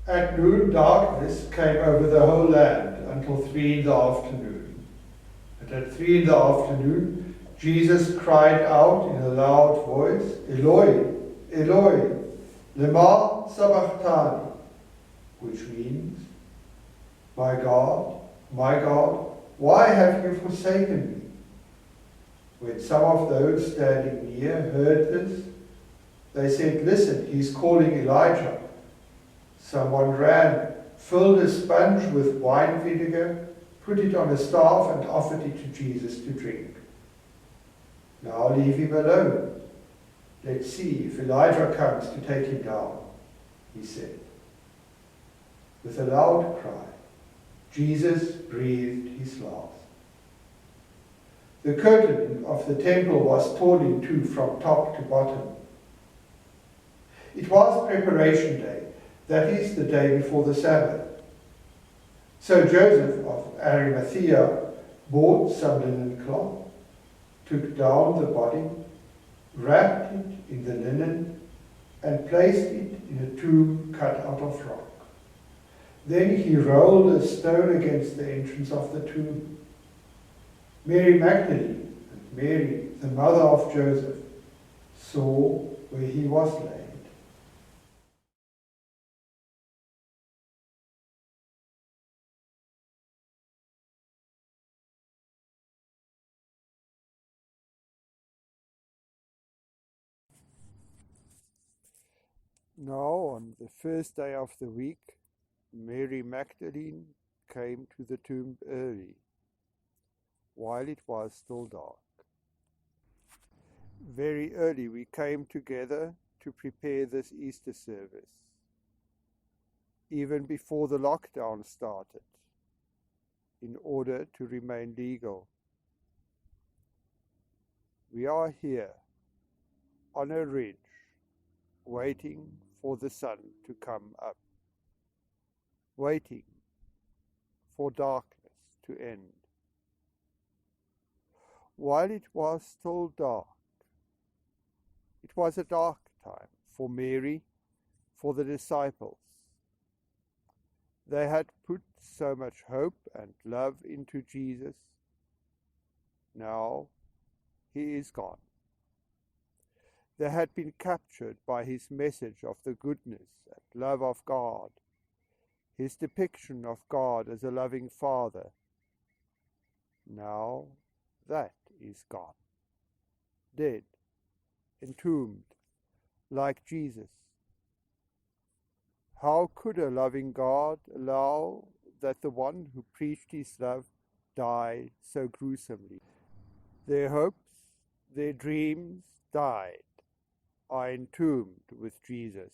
At noon, darkness came over the whole land until 3 in the afternoon. And at 3 in the afternoon, Jesus cried out in a loud voice, Eloi, Eloi, lema sabachthani, which means, my God, why have you forsaken me? When some of those standing near heard this, they said, listen, he's calling Elijah. Someone ran, filled a sponge with wine vinegar, put it on a staff and offered it to Jesus to drink. Now leave him alone. Let's see if Elijah comes to take him down, he said. With a loud cry, Jesus breathed his last. The curtain of the temple was torn in two from top to bottom. It was preparation day, that is, the day before the Sabbath. So Joseph of Arimathea bought some linen cloth, took down the body, wrapped it in the linen, and placed it in a tomb cut out of rock. Then he rolled a stone against the entrance of the tomb. Mary Magdalene and Mary, the mother of Joseph, saw where he was laid. Now, on the first day of the week, Mary Magdalene came to the tomb early, while it was still dark. Very early we came together to prepare this Easter service, even before the lockdown started, in order to remain legal. We are here on a ridge, waiting for the sun to come up, waiting for darkness to end. While it was still dark, it was a dark time for Mary, for the disciples. They had put so much hope and love into Jesus. Now he is gone. They had been captured by his message of the goodness and love of God, his depiction of God as a loving Father. Now that is gone, dead, entombed, like Jesus. How could a loving God allow that the one who preached his love die so gruesomely? Their hopes, their dreams died, are entombed with Jesus.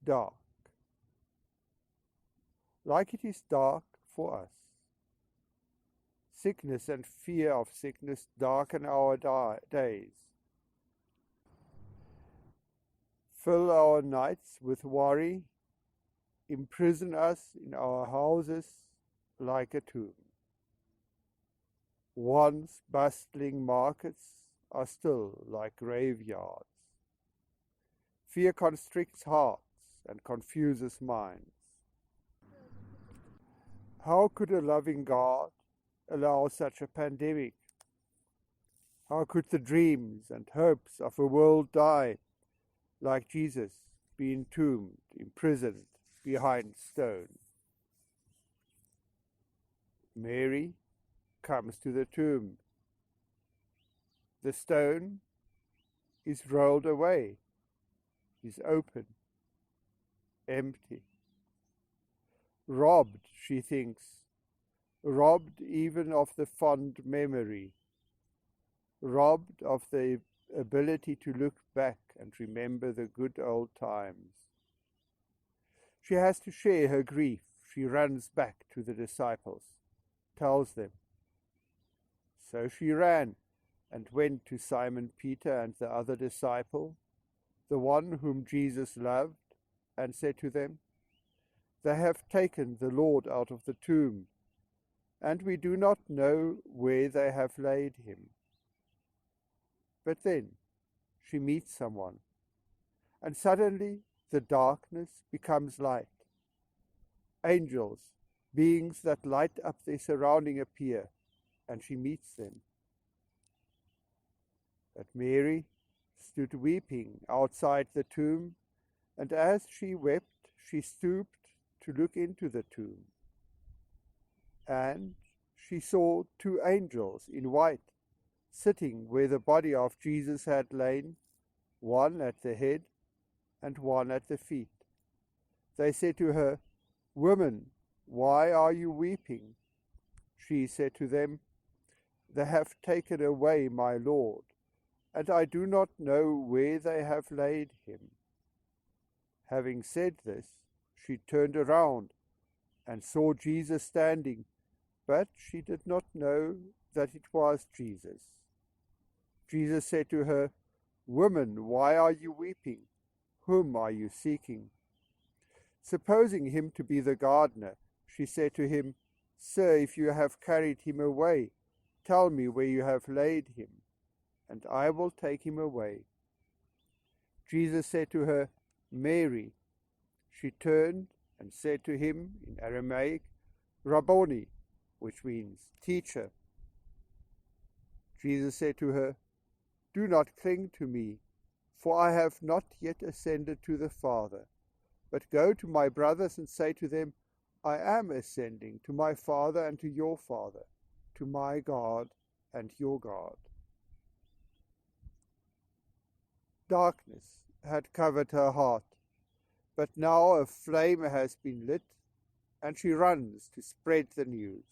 Dark, like it is dark for us. Sickness and fear of sickness darken our days, fill our nights with worry, imprison us in our houses like a tomb. Once bustling markets are still like graveyards. Fear constricts hearts and confuses minds. How could a loving God allow such a pandemic? How could the dreams and hopes of a world die, like Jesus, be entombed, imprisoned behind stone? Mary comes to the tomb. The stone is rolled away, is open, empty. Robbed, she thinks, robbed even of the fond memory, robbed of the ability to look back and remember the good old times. She has to share her grief. She runs back to the disciples, tells them. So she ran and went to Simon Peter and the other disciple, the one whom Jesus loved, and said to them, "They have taken the Lord out of the tomb, and we do not know where they have laid him." But then she meets someone, and suddenly the darkness becomes light. Angels, beings that light up their surrounding, appear, and she meets them. But Mary stood weeping outside the tomb, and as she wept, she stooped to look into the tomb. And she saw two angels in white, sitting where the body of Jesus had lain, one at the head and one at the feet. They said to her, "Woman, why are you weeping?" She said to them, "They have taken away my Lord, and I do not know where they have laid him." Having said this, she turned around and saw Jesus standing, but she did not know that it was Jesus. Jesus said to her, "Woman, why are you weeping? Whom are you seeking?" Supposing him to be the gardener, she said to him, "Sir, if you have carried him away, tell me where you have laid him, and I will take him away." Jesus said to her, "Mary." She turned and said to him in Aramaic, "Rabboni," which means teacher. Jesus said to her, "Do not cling to me, for I have not yet ascended to the Father. But go to my brothers and say to them, I am ascending to my Father and to your Father, to my God and your God." Darkness had covered her heart, but now a flame has been lit, and she runs to spread the news.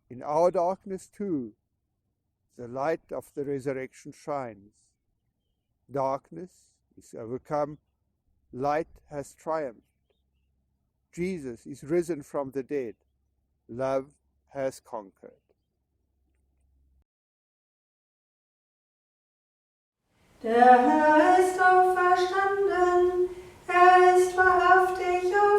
In our darkness too, the light of the resurrection shines. Darkness is overcome, light has triumphed. Jesus is risen from the dead, love has conquered. Der Herr ist auferstanden, er ist wahrhaftig auferstanden.